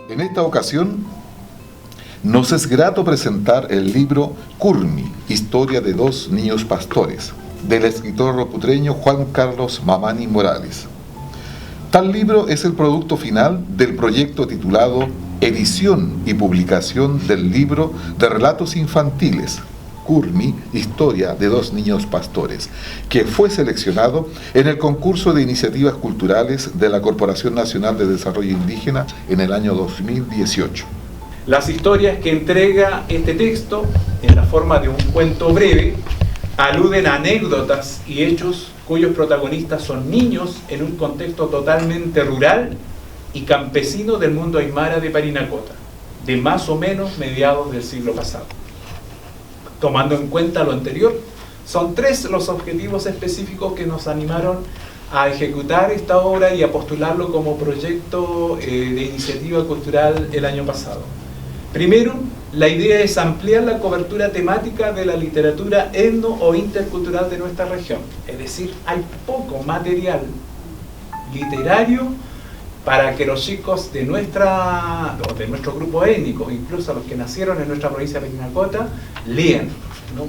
En esta ocasión, nos es grato presentar el libro Curmi, Historia de dos niños pastores, del escritor ruputreño Juan Carlos Mamani Morales. Tal libro es el producto final del proyecto titulado Edición y publicación del libro de relatos infantiles, Curmi, Historia de dos niños pastores, que fue seleccionado en el concurso de iniciativas culturales de la Corporación Nacional de Desarrollo Indígena en el año 2018. Las historias que entrega este texto, en la forma de un cuento breve, aluden a anécdotas y hechos cuyos protagonistas son niños en un contexto totalmente rural y campesino del mundo aymara de Parinacota, de más o menos mediados del siglo pasado. Tomando en cuenta lo anterior, son tres los objetivos específicos que nos animaron a ejecutar esta obra y a postularlo como proyecto de iniciativa cultural el año pasado. Primero, la idea es ampliar la cobertura temática de la literatura etno o intercultural de nuestra región. Es decir, hay poco material literario para que los chicos de nuestro grupo étnico, incluso los que nacieron en nuestra provincia de Parinacota, lean, ¿no?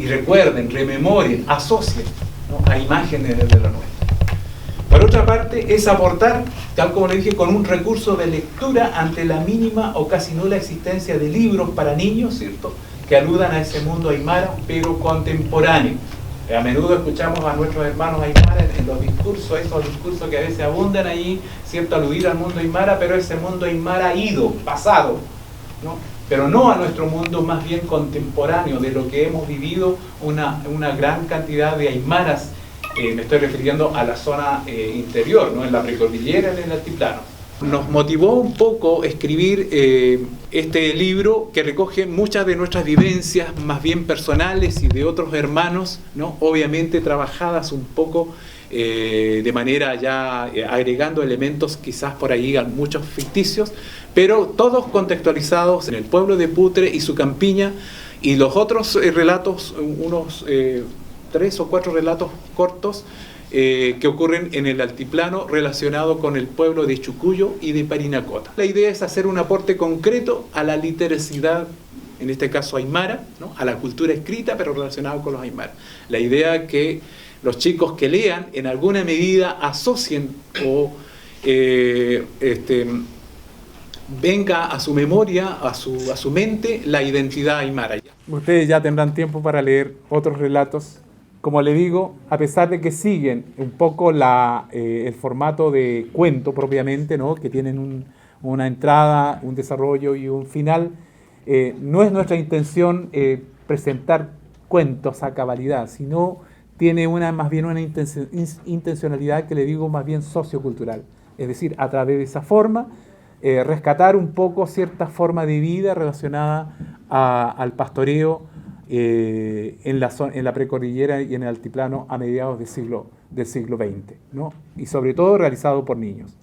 Y recuerden, rememoren, asocien, ¿no?, a imágenes de lo nuestro. Por otra parte, es aportar, tal como le dije, con un recurso de lectura ante la mínima o casi nula existencia de libros para niños, ¿cierto?, que aludan a ese mundo aymara, pero contemporáneo. A menudo escuchamos a nuestros hermanos aymara en los discursos, esos discursos que a veces abundan ahí, ¿cierto?, aludir al mundo aymara, pero ese mundo aymara ido, pasado, ¿no?, pero no a nuestro mundo más bien contemporáneo, de lo que hemos vivido una gran cantidad de aymaras. Me estoy refiriendo a la zona interior, ¿no?, en la precordillera, en el altiplano. Nos motivó un poco escribir este libro que recoge muchas de nuestras vivencias, más bien personales y de otros hermanos, ¿no?, obviamente trabajadas un poco de manera ya agregando elementos quizás por ahí, muchos ficticios, pero todos contextualizados en el pueblo de Putre y su campiña, y los otros relatos, unos 3 o 4 relatos cortos que ocurren en el altiplano relacionado con el pueblo de Chucuyo y de Parinacota. La idea es hacer un aporte concreto a la literacidad, en este caso aymara, ¿no?, a la cultura escrita, pero relacionado con los aymaras. La idea es que los chicos que lean en alguna medida asocien o venga a su memoria, a su mente, la identidad aymara. Ustedes ya tendrán tiempo para leer otros relatos. Como le digo, a pesar de que siguen un poco el formato de cuento propiamente, ¿no?, que tienen una entrada, un desarrollo y un final, no es nuestra intención presentar cuentos a cabalidad, sino tiene más bien una intencionalidad que le digo más bien sociocultural. Es decir, a través de esa forma, rescatar un poco cierta forma de vida relacionada al pastoreo en la precordillera y en el altiplano a mediados del siglo XX, ¿no?, y sobre todo realizado por niños.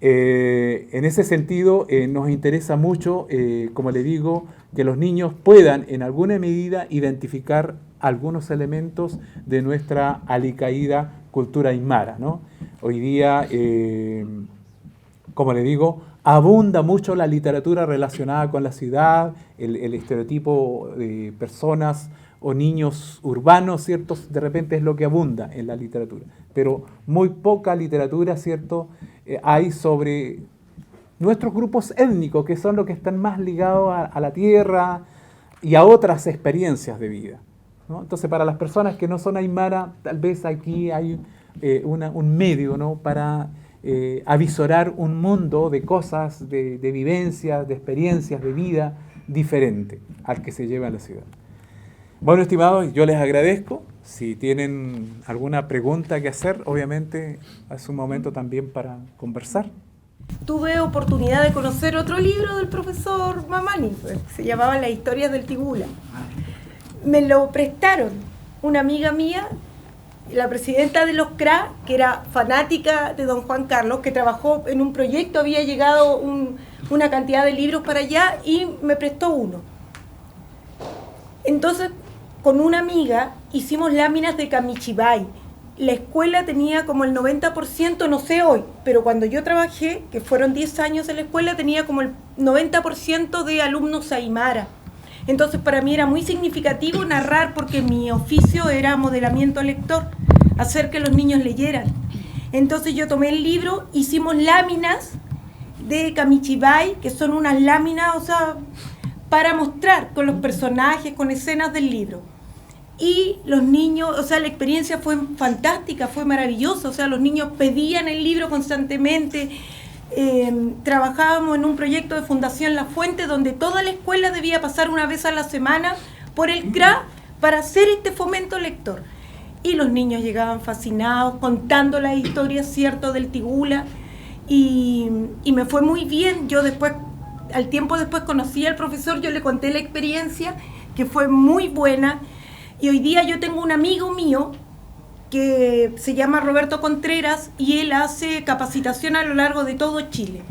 En ese sentido, nos interesa mucho, como le digo, que los niños puedan en alguna medida identificar algunos elementos de nuestra alicaída cultura aymara, ¿no? Hoy día, como le digo, abunda mucho la literatura relacionada con la ciudad, el estereotipo de personas o niños urbanos, ¿cierto? De repente es lo que abunda en la literatura, pero muy poca literatura, ¿cierto?, hay sobre nuestros grupos étnicos, que son los que están más ligados a la tierra y a otras experiencias de vida, ¿no? Entonces, para las personas que no son aymara, tal vez aquí hay un medio, ¿no?, para avisorar un mundo de cosas, de vivencias, de experiencias de vida diferente al que se lleva a la ciudad. Bueno, estimados, yo les agradezco. Si tienen alguna pregunta que hacer, obviamente es un momento también para conversar. Tuve oportunidad de conocer otro libro del profesor Mamani, se llamaba Las historias del Tibula. Me lo prestaron una amiga mía, la presidenta de los CRA, que era fanática de don Juan Carlos, que trabajó en un proyecto, había llegado una cantidad de libros para allá y me prestó uno. Entonces, con una amiga hicimos láminas de Kamichibay. la escuela tenía como el 90%, no sé hoy, pero cuando yo trabajé, que fueron 10 años en la escuela, tenía como el 90% de alumnos aymara. Entonces para mí era muy significativo narrar, porque mi oficio era modelamiento lector, hacer que los niños leyeran. Entonces yo tomé el libro, hicimos láminas de Kamichibai, que son unas láminas, o sea, para mostrar con los personajes, con escenas del libro. Y los niños, o sea, la experiencia fue fantástica, fue maravillosa, o sea, los niños pedían el libro constantemente. Trabajábamos en un proyecto de Fundación La Fuente, donde toda la escuela debía pasar una vez a la semana por el CRA para hacer este fomento lector. Y los niños llegaban fascinados, contando las historias, cierto, del Tigula, y me fue muy bien. Yo después, al tiempo después, conocí al profesor, yo le conté la experiencia, que fue muy buena. Y hoy día yo tengo un amigo mío que se llama Roberto Contreras, y él hace capacitación a lo largo de todo Chile.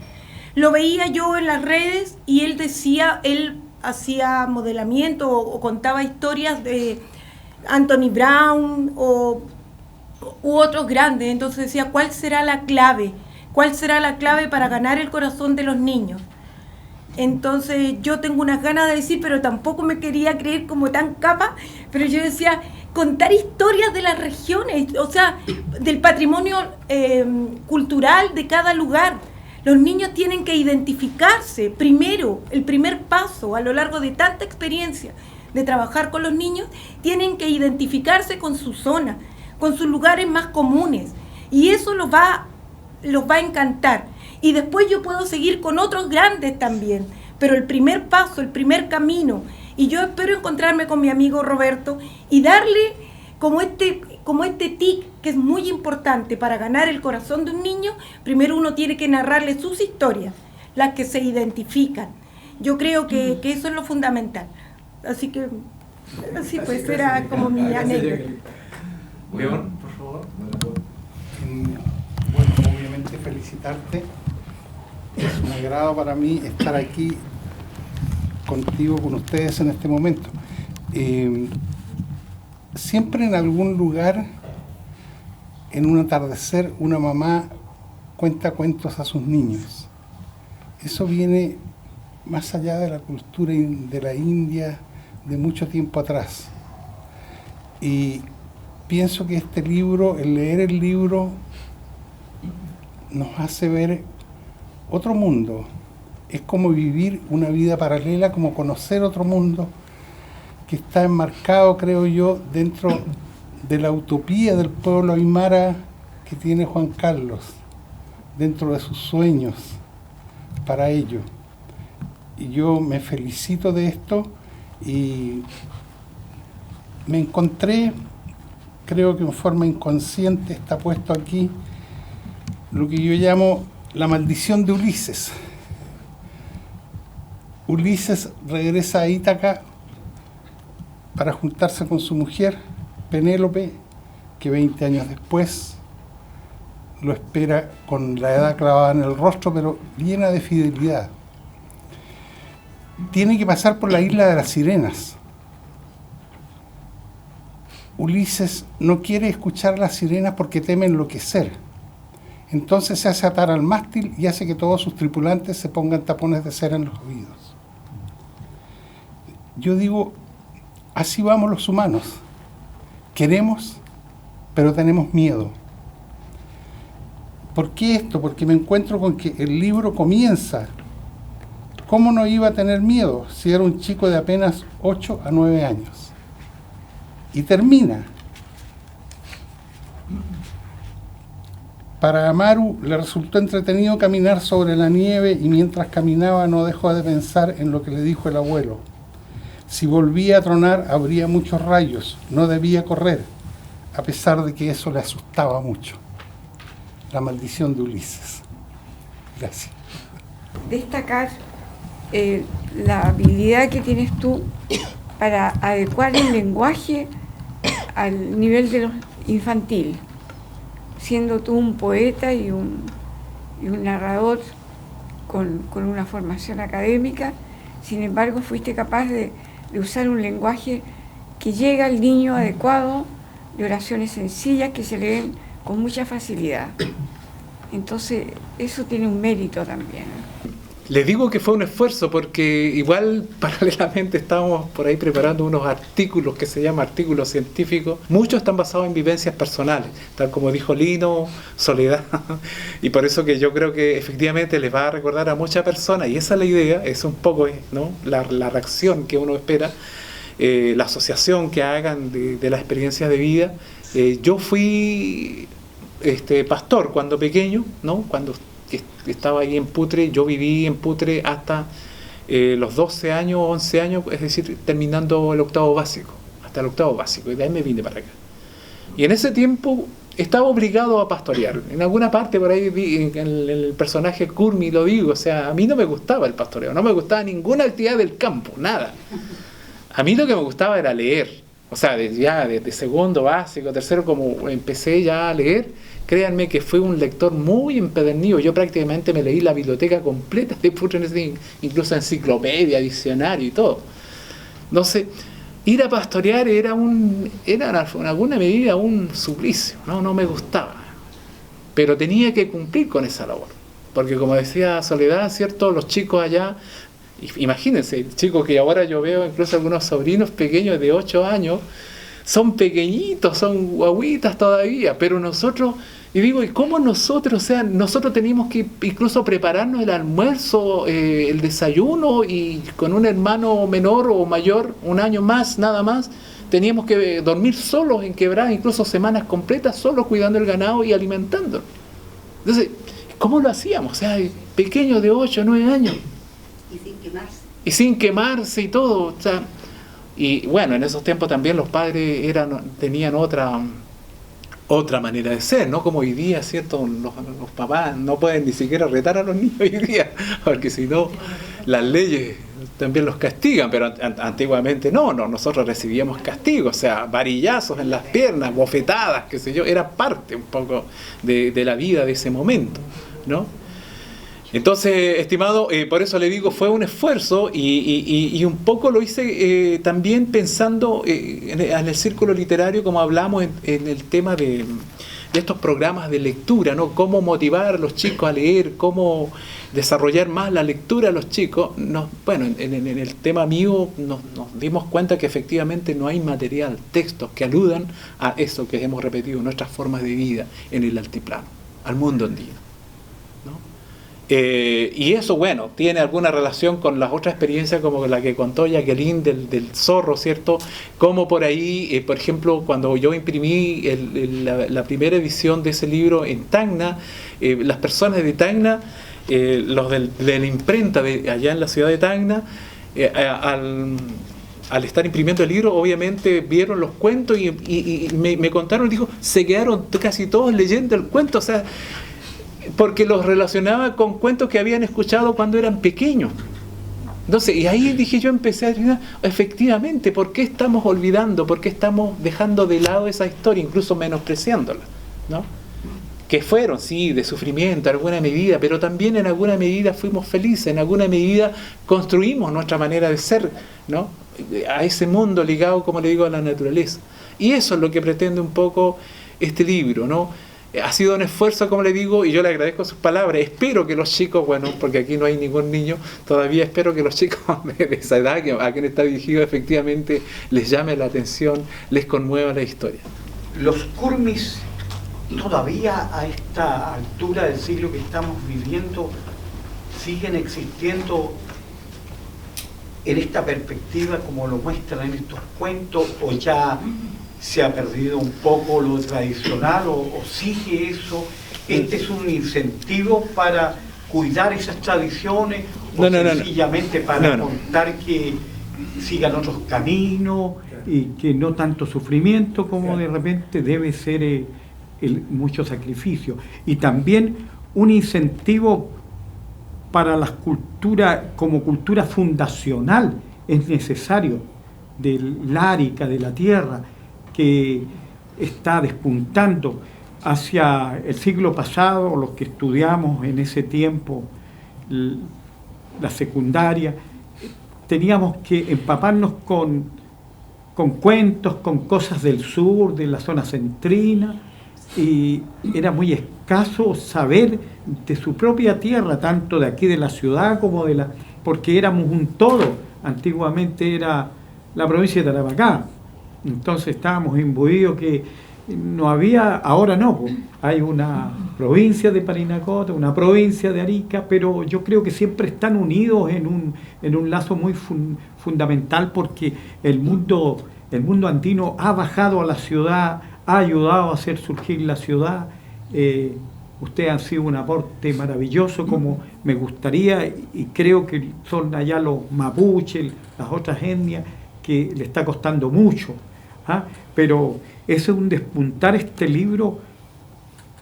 Lo veía yo en las redes y él decía, él hacía modelamiento o contaba historias de Anthony Brown u otros grandes. Entonces decía, ¿cuál será la clave? ¿Cuál será la clave para ganar el corazón de los niños? Entonces yo tengo unas ganas de decir, pero tampoco me quería creer como tan capa, pero yo decía, contar historias de las regiones, o sea, del patrimonio cultural de cada lugar. Los niños tienen que identificarse primero, el primer paso a lo largo de tanta experiencia de trabajar con los niños, tienen que identificarse con su zona, con sus lugares más comunes, y eso los va a encantar. Y después yo puedo seguir con otros grandes también, pero el primer paso, el primer camino, y yo espero encontrarme con mi amigo Roberto y darle como este tic, que es muy importante para ganar el corazón de un niño. Primero uno tiene que narrarle sus historias, las que se identifican. Yo creo que eso es lo fundamental. Así que, así pues, era como mi anécdota. León, por favor. Bueno, obviamente felicitarte. Es un agrado para mí estar aquí contigo, con ustedes en este momento. Siempre en algún lugar, en un atardecer, una mamá cuenta cuentos a sus niños. Eso viene más allá de la cultura de la India de mucho tiempo atrás. Y pienso que este libro, el leer el libro, nos hace ver otro mundo. Es como vivir una vida paralela, como conocer otro mundo que está enmarcado, creo yo, dentro de la utopía del pueblo aymara que tiene Juan Carlos, dentro de sus sueños para ello. Y yo me felicito de esto y me encontré, creo que en forma inconsciente está puesto aquí, lo que yo llamo la maldición de Ulises. Ulises regresa a Ítaca para juntarse con su mujer, Penélope, que 20 años después lo espera con la edad clavada en el rostro, pero llena de fidelidad. Tiene que pasar por la isla de las sirenas. Ulises no quiere escuchar las sirenas porque teme enloquecer. Entonces se hace atar al mástil y hace que todos sus tripulantes se pongan tapones de cera en los oídos. Yo digo, así vamos los humanos. Queremos, pero tenemos miedo. ¿Por qué esto? Porque me encuentro con que el libro comienza. ¿Cómo no iba a tener miedo si era un chico de apenas 8 a 9 años? Y termina. Para Amaru le resultó entretenido caminar sobre la nieve y mientras caminaba no dejó de pensar en lo que le dijo el abuelo. Si volvía a tronar habría muchos rayos, no debía correr, a pesar de que eso le asustaba mucho. La maldición de Ulises. Gracias. Destacar la habilidad que tienes tú para adecuar el lenguaje al nivel de los infantil, siendo tú un poeta y un narrador con una formación académica. Sin embargo, fuiste capaz de usar un lenguaje que llega al niño adecuado de oraciones sencillas que se leen con mucha facilidad. Entonces, eso tiene un mérito también. Les digo que fue un esfuerzo porque igual paralelamente estábamos por ahí preparando unos artículos que se llaman artículos científicos. Muchos están basados en vivencias personales, tal como dijo Lino, Soledad, y por eso que yo creo que efectivamente les va a recordar a muchas personas, y esa es la idea, es un poco, ¿no?, la reacción que uno espera, la asociación que hagan de las experiencias de vida. Yo fui pastor cuando pequeño, ¿no?, cuando estaba ahí en Putre. Yo viví en Putre hasta los 12 años, 11 años, es decir, terminando el octavo básico, hasta el octavo básico, y de ahí me vine para acá. Y en ese tiempo estaba obligado a pastorear. En alguna parte por ahí vi en el personaje Curmi, lo digo, o sea, a mí no me gustaba el pastoreo, no me gustaba ninguna actividad del campo, nada. A mí lo que me gustaba era leer. O sea, desde segundo básico, tercero, como empecé ya a leer, créanme que fui un lector muy empedernido. Yo prácticamente me leí la biblioteca completa de Putre, incluso enciclopedia, diccionario y todo. Entonces, ir a pastorear era en alguna medida un suplicio, no me gustaba. Pero tenía que cumplir con esa labor. Porque como decía Soledad, ¿cierto?, los chicos allá, imagínense, chicos que ahora yo veo, incluso algunos sobrinos pequeños de 8 años, son pequeñitos, son guaguitas todavía, pero nosotros, y digo, ¿y cómo nosotros? O sea, nosotros teníamos que incluso prepararnos el almuerzo, el desayuno, y con un hermano menor o mayor, un año más, nada más, teníamos que dormir solos en quebradas, incluso semanas completas, solos cuidando el ganado y alimentándolo. Entonces, ¿cómo lo hacíamos? O sea, pequeños de 8 o 9 años. Y sin quemarse y todo, o sea, y bueno, en esos tiempos también los padres tenían otra manera de ser, ¿no? Como hoy día, ¿cierto? Los papás no pueden ni siquiera retar a los niños hoy día, porque si no, las leyes también los castigan, pero antiguamente no, nosotros recibíamos castigos, o sea, varillazos en las piernas, bofetadas, qué sé yo, era parte un poco de la vida de ese momento, ¿no? Entonces, estimado, por eso le digo, fue un esfuerzo y un poco lo hice también pensando en el círculo literario, como hablamos en el tema de estos programas de lectura, ¿no? Cómo motivar a los chicos a leer, cómo desarrollar más la lectura a los chicos. Bueno, en el tema mío nos dimos cuenta que efectivamente no hay material, textos que aludan a eso que hemos repetido, nuestras formas de vida en el altiplano, al mundo andino. Y eso, bueno, tiene alguna relación con las otras experiencias como la que contó Jacqueline del zorro, ¿cierto? Como por ahí, por ejemplo, cuando yo imprimí la primera edición de ese libro en Tacna, las personas de Tacna, los de la imprenta allá en la ciudad de Tacna, al estar imprimiendo el libro, obviamente vieron los cuentos y me contaron, dijo, se quedaron casi todos leyendo el cuento, o sea, porque los relacionaba con cuentos que habían escuchado cuando eran pequeños. Entonces, y ahí dije, yo empecé a decir, efectivamente, ¿por qué estamos olvidando? ¿Por qué estamos dejando de lado esa historia, incluso menospreciándola? ¿No? Que fueron, sí, de sufrimiento en alguna medida, pero también en alguna medida fuimos felices, en alguna medida construimos nuestra manera de ser, ¿no? A ese mundo ligado, como le digo, a la naturaleza. Y eso es lo que pretende un poco este libro, ¿no? Ha sido un esfuerzo, como le digo, y yo le agradezco sus palabras. Espero que los chicos, bueno, porque aquí no hay ningún niño, todavía espero que los chicos de esa edad, a quien está dirigido, efectivamente les llame la atención, les conmueva la historia. Los Curmis todavía a esta altura del siglo que estamos viviendo siguen existiendo en esta perspectiva como lo muestran en estos cuentos, o ya se ha perdido un poco lo tradicional, o sigue eso. Este es un incentivo para cuidar esas tradiciones, o sencillamente para contar que sigan otros caminos y que no tanto sufrimiento como de repente debe ser mucho sacrificio. Y también un incentivo para las culturas, como cultura fundacional, es necesario, del árica, de la tierra, que está despuntando hacia el siglo pasado, los que estudiamos en ese tiempo la secundaria, teníamos que empaparnos con con cuentos, con cosas del sur, de la zona centrina, y era muy escaso saber de su propia tierra, tanto de aquí de la ciudad como de porque éramos un todo. Antiguamente era la provincia de Tarapacá, entonces estábamos imbuidos que no había, ahora no, pues, hay una provincia de Parinacota, una provincia de Arica, pero yo creo que siempre están unidos en un lazo muy fundamental, porque el mundo andino ha bajado a la ciudad, ha ayudado a hacer surgir la ciudad. Ustedes han sido un aporte maravilloso, como me gustaría, y creo que son allá los mapuches, las otras etnias, que le está costando mucho, ¿ah? Pero es un despuntar este libro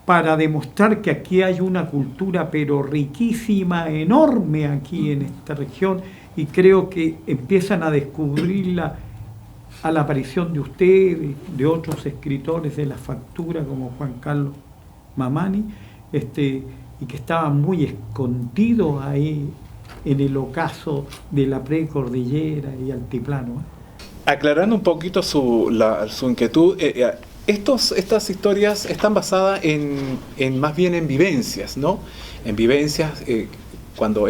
para demostrar que aquí hay una cultura pero riquísima, enorme aquí en esta región, y creo que empiezan a descubrirla a la aparición de ustedes, de otros escritores de la factura como Juan Carlos Mamani, y que estaban muy escondidos ahí en el ocaso de la precordillera y altiplano. Aclarando un poquito su inquietud, estas historias están basadas más bien en vivencias, ¿no? En vivencias cuando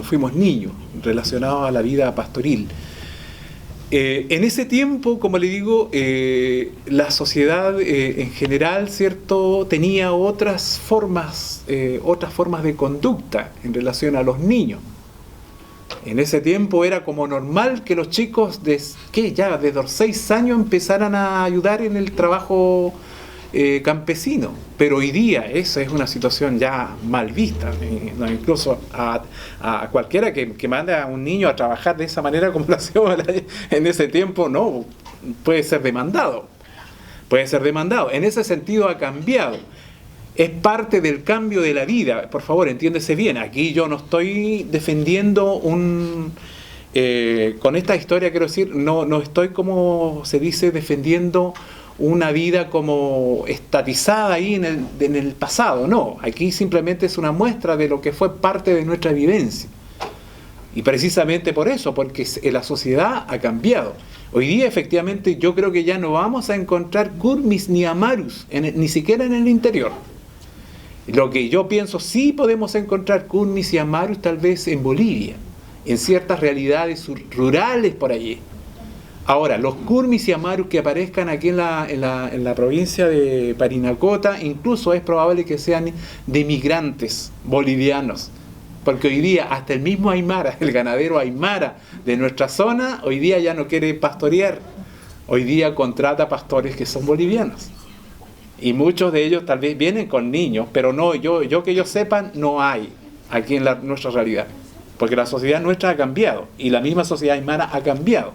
fuimos niños, relacionados a la vida pastoril. En ese tiempo, como le digo, la sociedad en general, ¿cierto?, tenía otras formas de conducta en relación a los niños. En ese tiempo era como normal que los chicos ya desde los 6 años empezaran a ayudar en el trabajo campesino. Pero hoy día esa es una situación ya mal vista. Incluso a cualquiera que mande a un niño a trabajar de esa manera como lo hacíamos en ese tiempo, no, puede ser demandado. Puede ser demandado. En ese sentido ha cambiado. Es parte del cambio de la vida. Por favor, entiéndese bien. Aquí yo no estoy defendiendo con esta historia, quiero decir, no estoy, como se dice, defendiendo una vida como estatizada ahí en el pasado. No, aquí simplemente es una muestra de lo que fue parte de nuestra vivencia. Y precisamente por eso, porque la sociedad ha cambiado. Hoy día, efectivamente, yo creo que ya no vamos a encontrar kurmis ni amarus, ni siquiera en el interior. Lo que yo pienso, sí podemos encontrar kurmis y amarus tal vez en Bolivia, en ciertas realidades rurales por allí. Ahora, los kurmis y amarus que aparezcan aquí en la provincia de Parinacota, incluso es probable que sean de migrantes bolivianos, porque hoy día hasta el mismo aymara, el ganadero aymara de nuestra zona, hoy día ya no quiere pastorear, hoy día contrata pastores que son bolivianos. Y muchos de ellos tal vez vienen con niños, pero no, yo que yo sepan, no hay aquí en nuestra realidad. Porque la sociedad nuestra ha cambiado y la misma sociedad aymara ha cambiado.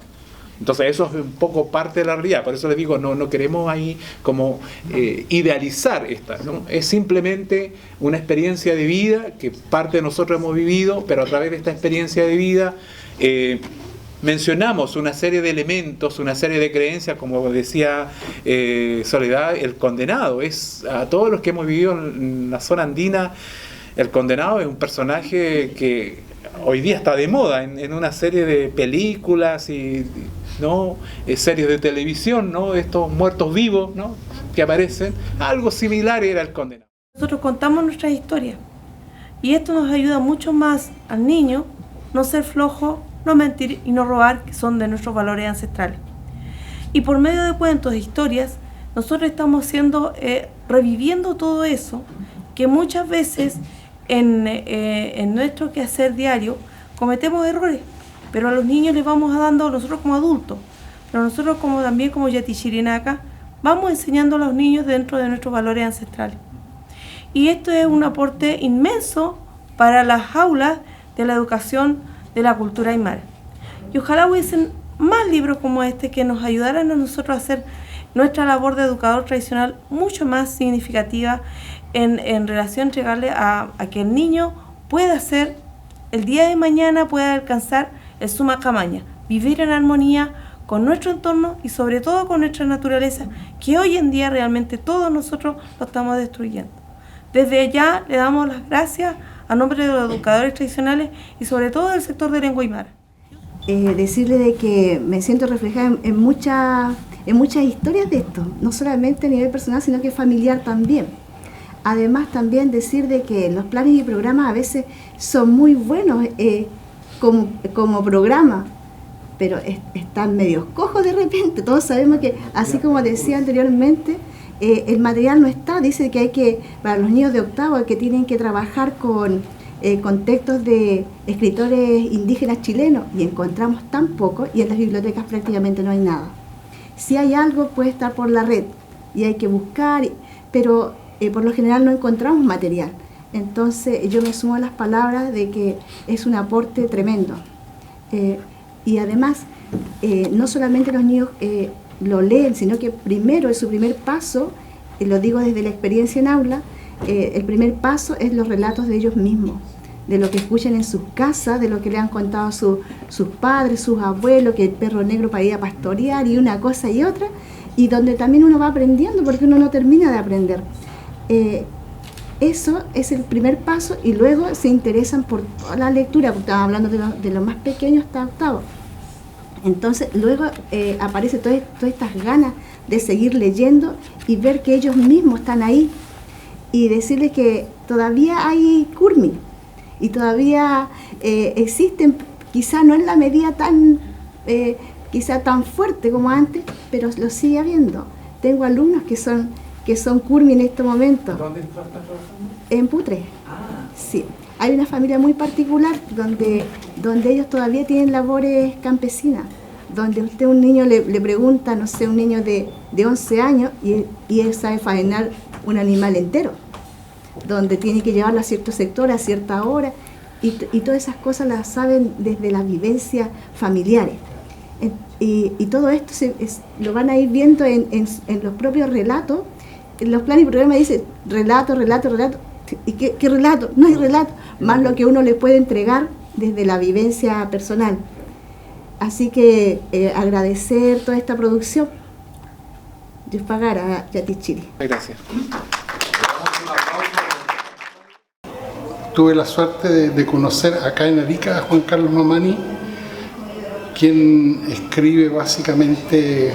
Entonces eso es un poco parte de la realidad. Por eso les digo, no queremos ahí como idealizar esta, ¿no? Es simplemente una experiencia de vida que parte de nosotros hemos vivido, pero a través de esta experiencia de vida mencionamos una serie de elementos, una serie de creencias, como decía Soledad, el condenado. Es a todos los que hemos vivido en la zona andina, el condenado es un personaje que hoy día está de moda en una serie de películas y ¿no? Series de televisión, ¿no? Estos muertos vivos, ¿no? Que aparecen. Algo similar era el condenado. Nosotros contamos nuestras historias y esto nos ayuda mucho más al niño no ser flojo, no mentir y no robar, que son de nuestros valores ancestrales. Y por medio de cuentos e historias, nosotros estamos reviviendo todo eso que muchas veces en nuestro quehacer diario cometemos errores, pero a los niños les vamos dando, nosotros como adultos, pero nosotros también como Yatichirinaka, vamos enseñando a los niños dentro de nuestros valores ancestrales. Y esto es un aporte inmenso para las aulas de la educación de la cultura aymara. Y ojalá hubiesen más libros como este que nos ayudaran a nosotros a hacer nuestra labor de educador tradicional mucho más significativa en relación a entregarle a que el niño pueda ser, el día de mañana pueda alcanzar el summa camaña, vivir en armonía con nuestro entorno y sobre todo con nuestra naturaleza, que hoy en día realmente todos nosotros lo estamos destruyendo. Desde allá le damos las gracias a nombre de los educadores tradicionales y sobre todo del sector de lengua aymara. decirle de que me siento reflejada en muchas historias de esto, no solamente a nivel personal, sino que familiar también. Además, también decir de que los planes y programas a veces son muy buenos como programa, pero están medio cojos de repente. Todos sabemos que, así como decía anteriormente, el material no está. Dice que para los niños de octavo, que tienen que trabajar con textos de escritores indígenas chilenos, y encontramos tan poco, y en las bibliotecas prácticamente no hay nada. Si hay algo, puede estar por la red, y hay que buscar, pero por lo general no encontramos material. Entonces yo me sumo a las palabras de que es un aporte tremendo. Y además, no solamente los niños lo leen, sino que primero es su primer paso, lo digo desde la experiencia en aula, el primer paso es los relatos de ellos mismos, de lo que escuchan en sus casas, de lo que le han contado sus padres, sus abuelos, que el perro negro para ir a pastorear y una cosa y otra, y donde también uno va aprendiendo, porque uno no termina de aprender. Eso es el primer paso, y luego se interesan por toda la lectura, porque estaba hablando de los más pequeños hasta octavo. Entonces luego aparece todas estas ganas de seguir leyendo y ver que ellos mismos están ahí, y decirles que todavía hay Curmi y todavía existen, quizá no en la medida quizá tan fuerte como antes, pero lo sigue habiendo. Tengo alumnos que son Curmi en este momento. ¿Dónde estás trabajando? En Putre. Sí. Hay una familia muy particular donde ellos todavía tienen labores campesinas, donde usted a un niño le pregunta, no sé, un niño de 11 años y él sabe faenar un animal entero, donde tiene que llevarlo a cierto sector, a cierta hora, y todas esas cosas las saben desde las vivencias familiares. Y todo esto lo van a ir viendo en los propios relatos. En los planes y programas dice relato. ¿Y qué relato? No hay relato, más lo que uno le puede entregar desde la vivencia personal. Así que agradecer toda esta producción. Dios pagara a Yati Chile. Gracias. Tuve la suerte de conocer acá en Arica a Juan Carlos Mamani, quien escribe básicamente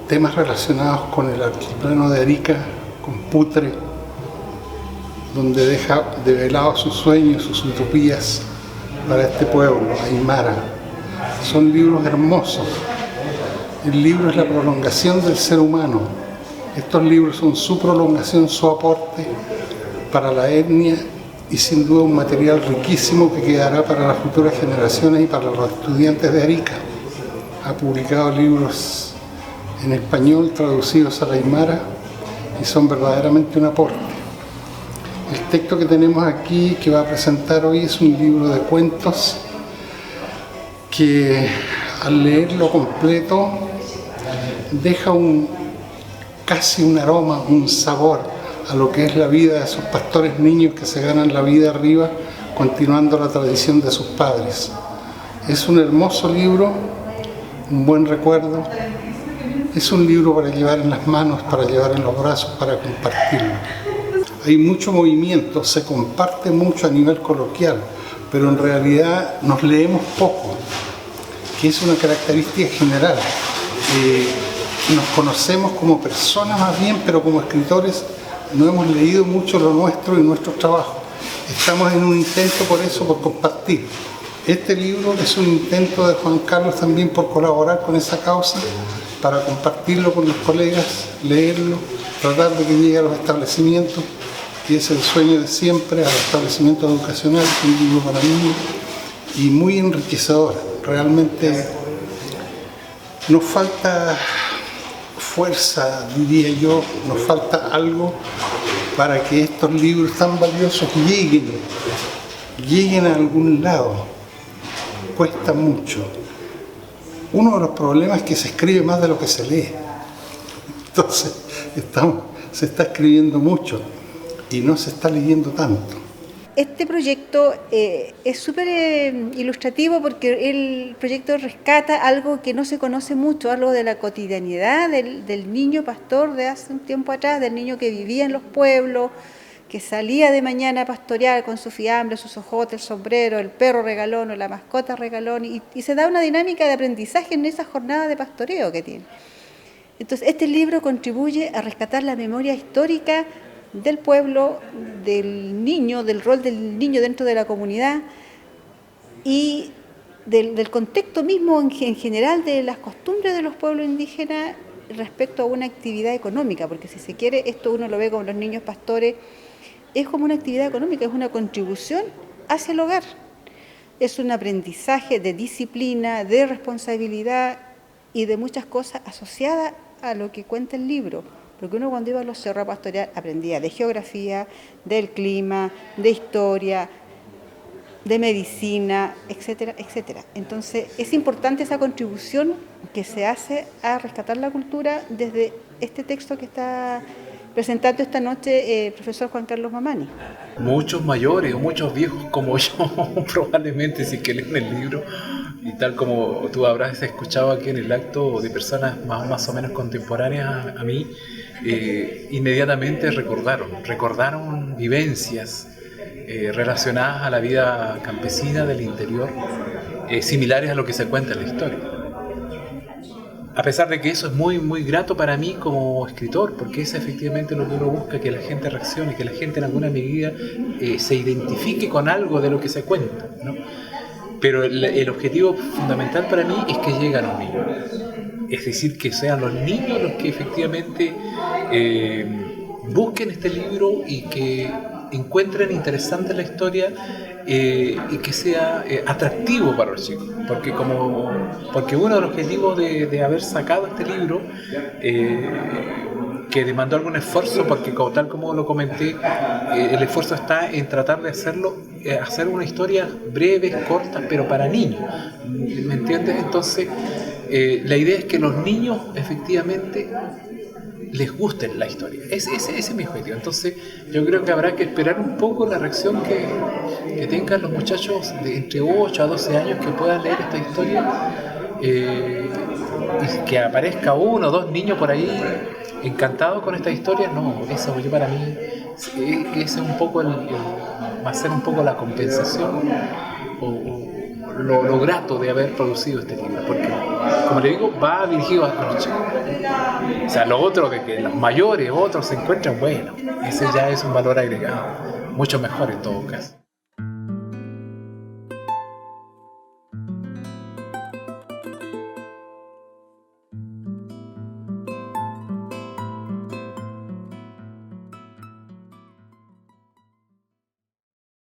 temas relacionados con el altiplano de Arica, con Putre, donde deja develados sus sueños, sus utopías para este pueblo, Aymara. Son libros hermosos. El libro es la prolongación del ser humano. Estos libros son su prolongación, su aporte para la etnia, y sin duda un material riquísimo que quedará para las futuras generaciones y para los estudiantes de Arica. Ha publicado libros en español traducidos al aymara y son verdaderamente un aporte. El texto que tenemos aquí, que va a presentar hoy, es un libro de cuentos que al leerlo completo deja casi un aroma, un sabor a lo que es la vida de esos pastores niños que se ganan la vida arriba continuando la tradición de sus padres. Es un hermoso libro, un buen recuerdo. Es un libro para llevar en las manos, para llevar en los brazos, para compartirlo. Hay mucho movimiento, se comparte mucho a nivel coloquial, pero en realidad nos leemos poco, que es una característica general. Nos conocemos como personas más bien, pero como escritores no hemos leído mucho lo nuestro y nuestros trabajos. Estamos en un intento por eso, por compartir. Este libro es un intento de Juan Carlos también por colaborar con esa causa, para compartirlo con los colegas, leerlo, tratar de que llegue a los establecimientos, que es el sueño de siempre, a los establecimientos educacionales, un libro para niños, y muy enriquecedor. Realmente nos falta fuerza, diría yo, nos falta algo para que estos libros tan valiosos lleguen a algún lado. Cuesta mucho. Uno de los problemas es que se escribe más de lo que se lee. Entonces, se está escribiendo mucho y no se está leyendo tanto. Este proyecto es súper ilustrativo porque el proyecto rescata algo que no se conoce mucho, algo de la cotidianidad del niño pastor de hace un tiempo atrás, del niño que vivía en los pueblos, que salía de mañana a pastorear con su fiambre, sus ojotes, el sombrero, el perro regalón o la mascota regalón, y se da una dinámica de aprendizaje en esa jornada de pastoreo que tiene. Entonces, este libro contribuye a rescatar la memoria histórica del pueblo, del niño, del rol del niño dentro de la comunidad y del contexto mismo en general de las costumbres de los pueblos indígenas respecto a una actividad económica, porque si se quiere, esto uno lo ve como los niños pastores, es como una actividad económica, es una contribución hacia el hogar, es un aprendizaje de disciplina, de responsabilidad y de muchas cosas asociadas a lo que cuenta el libro, porque uno cuando iba a los cerros a pastorear aprendía de geografía, del clima, de historia, de medicina, etcétera, etcétera. Entonces es importante esa contribución que se hace a rescatar la cultura desde este texto que está presentando esta noche el profesor Juan Carlos Mamani. Muchos mayores o muchos viejos como yo probablemente si que leen el libro, y tal como tú habrás escuchado aquí en el acto de personas más o menos contemporáneas a mí, inmediatamente recordaron vivencias relacionadas a la vida campesina del interior, similares a lo que se cuenta en la historia. A pesar de que eso es muy, muy grato para mí como escritor, porque es efectivamente lo que uno busca, que la gente reaccione, que la gente en alguna medida se identifique con algo de lo que se cuenta, ¿no? Pero el objetivo fundamental para mí es que lleguen los niños. Es decir, que sean los niños los que efectivamente busquen este libro y que encuentren interesante la historia y que sea atractivo para los chicos, porque uno de los objetivos de haber sacado este libro, que demandó algún esfuerzo, porque tal como lo comenté, el esfuerzo está en tratar de hacer una historia breve, corta, pero para niños, ¿me entiendes? Entonces la idea es que los niños efectivamente les guste la historia. Ese es mi objetivo. Entonces yo creo que habrá que esperar un poco la reacción que tengan los muchachos de entre 8 a 12 años que puedan leer esta historia, y que aparezca 1 o 2 niños por ahí encantados con esta historia. No, eso para mí ese es un poco va a ser un poco la compensación o lo grato de haber producido este libro, porque como le digo, va dirigido a los chicos. O sea, lo otro de que los mayores otros se encuentran, bueno, ese ya es un valor agregado, mucho mejor en todo caso.